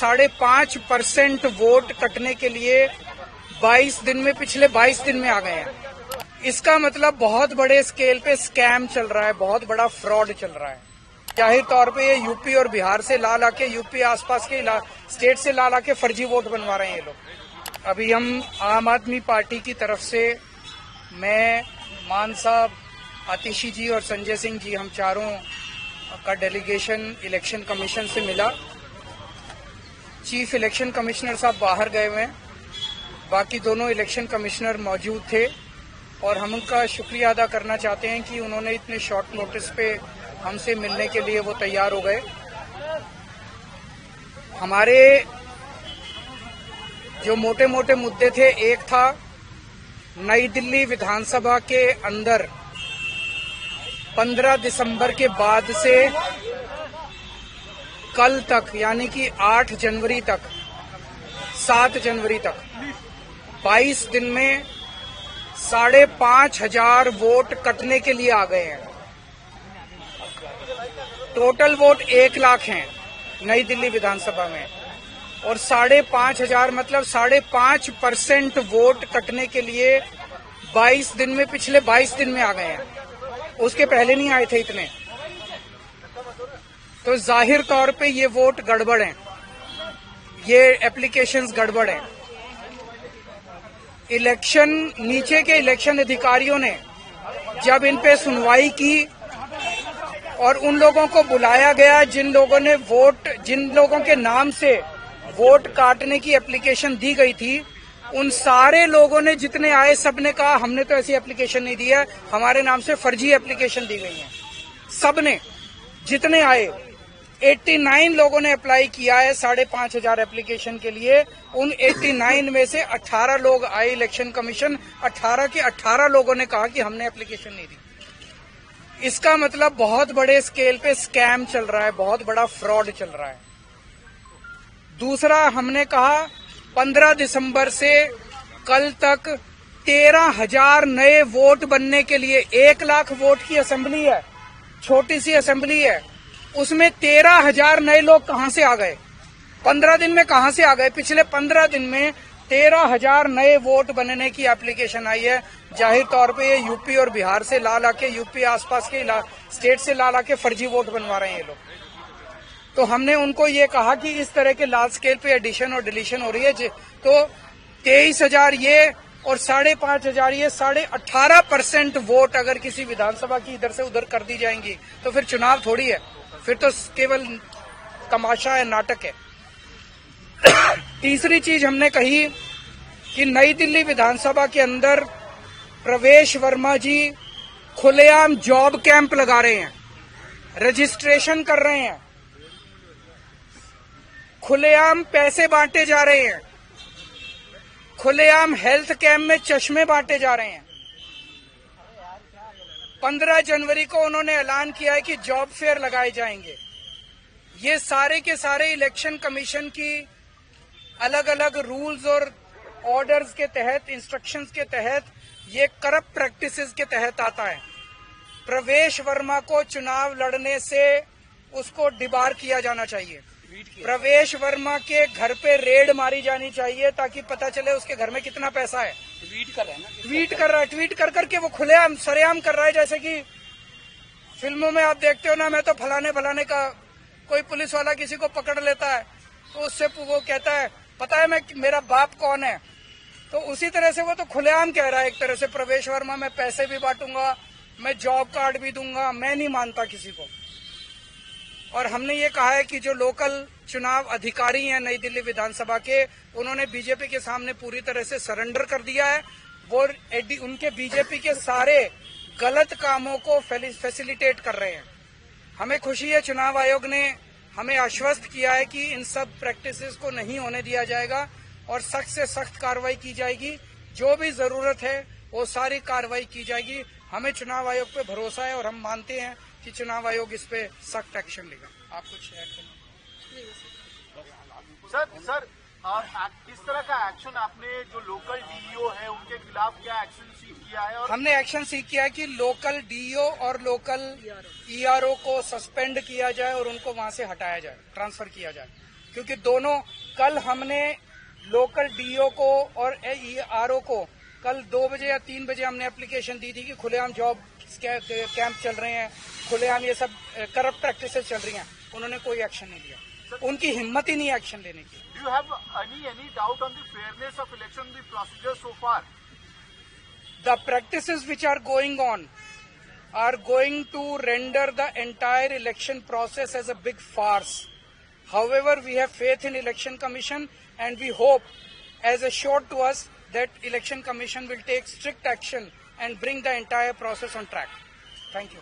5.5% vote कटने के लिए 22 दिन में, पिछले 22 दिन में आ गए हैं। इसका मतलब बहुत बड़े स्केल पे स्कैम चल रहा है, बहुत बड़ा फ्रॉड चल रहा है। जाहिर तौर पे ये यूपी और बिहार से ला लाके, यूपी आसपास के स्टेट से ला लाके फर्जी वोट बनवा रहे हैं ये लोग। अभी हम आम आदमी पार्टी की तरफ से, मैं, मान साहब, आतिशी जी और संजय सिंह जी, हम चारों का डेलीगेशन इलेक्शन कमीशन से मिला। चीफ इलेक्शन कमिश्नर साहब बाहर गए हुए हैं, बाकी दोनों इलेक्शन कमिश्नर मौजूद थे और हम उनका शुक्रिया अदा करना चाहते हैं कि उन्होंने इतने शॉर्ट नोटिस पे हमसे मिलने के लिए वो तैयार हो गए। हमारे जो मोटे मोटे मुद्दे थे, एक था नई दिल्ली विधानसभा के अंदर 15 दिसंबर के बाद से कल तक, यानी कि 8 जनवरी तक, 7 जनवरी तक 22 दिन में 5,500 वोट कटने के लिए आ गए हैं। टोटल वोट 1 लाख हैं नई दिल्ली विधानसभा में, और 5,500 मतलब 5.5% वोट कटने के लिए 22 दिन में, पिछले 22 दिन में आ गए हैं। उसके पहले नहीं आए थे इतने। तो जाहिर तौर पे ये वोट गड़बड़ हैं, ये एप्लीकेशंस गड़बड़ हैं। इलेक्शन, नीचे के इलेक्शन अधिकारियों ने जब इन पे सुनवाई की और उन लोगों को बुलाया गया जिन लोगों के नाम से वोट काटने की एप्लीकेशन दी गई थी, उन सारे लोगों ने, जितने आए, सबने कहा हमने तो ऐसी एप्लीकेशन नहीं दी है, हमारे नाम से फर्जी एप्लीकेशन दी गई है। सबने, जितने आए, 89 लोगों ने अप्लाई किया है 5,500 एप्लीकेशन के लिए। उन 89 में से 18 लोग आए इलेक्शन कमीशन, 18 के 18 लोगों ने कहा कि हमने एप्लीकेशन नहीं दी। इसका मतलब बहुत बड़े स्केल पे स्कैम चल रहा है, बहुत बड़ा फ्रॉड चल रहा है। दूसरा, हमने कहा 15 दिसंबर से कल तक 13,000 नए वोट बनने के लिए, 1 लाख वोट की असेंबली है, छोटी सी असेंबली है, उसमें 13,000 नए लोग कहां से आ गए? 15 दिन में कहां से आ गए? पिछले 15 दिन में 13,000 नए वोट बनने की एप्लीकेशन आई है। जाहिर तौर पे ये यूपी और बिहार से ला लाके, यूपी आसपास के स्टेट से ला लाके फर्जी वोट बनवा रहे हैं ये लोग। तो हमने उनको ये कहा कि इस तरह के लार्ज स्केल पे एडिशन और डिलीशन हो रही है, तो 23,000 ये और 5,500 ये, 18.5% वोट अगर किसी विधानसभा की इधर से उधर कर दी जाएंगी तो फिर चुनाव थोड़ी है, फिर तो केवल तमाशा है, नाटक है। तीसरी चीज हमने कही कि नई दिल्ली विधानसभा के अंदर प्रवेश वर्मा जी खुलेआम जॉब कैंप लगा रहे हैं, रजिस्ट्रेशन कर रहे हैं, खुलेआम पैसे बांटे जा रहे हैं, खुलेआम हेल्थ कैंप में चश्मे बांटे जा रहे हैं। 15 जनवरी को उन्होंने ऐलान किया है कि जॉब फेयर लगाए जाएंगे। ये सारे के सारे इलेक्शन कमीशन की अलग अलग रूल्स और ऑर्डर्स के तहत, इंस्ट्रक्शंस के तहत, ये करप्ट प्रैक्टिसेस के तहत आता है। प्रवेश वर्मा को चुनाव लड़ने से उसको डिबार किया जाना चाहिए। प्रवेश वर्मा के घर पे रेड मारी जानी चाहिए ताकि पता चले उसके घर में कितना पैसा है। ट्वीट कर रहा है, ट्वीट कर करके वो खुलेआम सरेआम कर रहा है। जैसे कि फिल्मों में आप देखते हो ना, मैं तो फलाने का, कोई पुलिस वाला किसी को पकड़ लेता है तो उससे वो कहता है, पता है मेरा बाप कौन है? तो उसी तरह से वो तो खुलेआम कह रहा है एक तरह से, प्रवेश वर्मा, मैं पैसे भी बांटूंगा, मैं जॉब कार्ड भी दूंगा, मैं नहीं मानता किसी को। और हमने ये कहा है कि जो लोकल चुनाव अधिकारी हैं नई दिल्ली विधानसभा के, उन्होंने बीजेपी के सामने पूरी तरह से सरेंडर कर दिया है। वो उनके बीजेपी के सारे गलत कामों को फैसिलिटेट कर रहे हैं। हमें खुशी है, चुनाव आयोग ने हमें आश्वस्त किया है कि इन सब प्रैक्टिसेस को नहीं होने दिया जाएगा और सख्त से सख्त कार्रवाई की जाएगी। जो भी जरूरत है वो सारी कार्रवाई की जाएगी। हमें चुनाव आयोग पे भरोसा है और हम मानते हैं कि चुनाव आयोग इस पे सख्त एक्शन लेगा। आप कुछ ऐड करना? सर, किस तरह का एक्शन आपने, जो लोकल डीईओ है उनके खिलाफ क्या एक्शन सीख किया है? और हमने एक्शन सीख किया है कि लोकल डीईओ और लोकल ईआरओ को सस्पेंड किया जाए और उनको वहां से हटाया जाए, ट्रांसफर किया जाए। क्योंकि दोनों कल हमने लोकल डीओ को और आरओ को कल 2 बजे या 3 बजे हमने एप्लीकेशन दी थी कि खुलेआम जॉब कैंप चल रहे हैं, खुलेआम ये सब करप्ट प्रैक्टिसेस चल रही हैं। उन्होंने कोई एक्शन नहीं लिया, उनकी हिम्मत ही नहीं है एक्शन लेने की। Do you have any doubt on the fairness of election, the procedure so far? The practices which are going on are going to render the entire election process as a big farce. However, we have faith in Election Commission and we hope, as assured to us, that Election Commission will take strict action and bring the entire process on track. Thank you.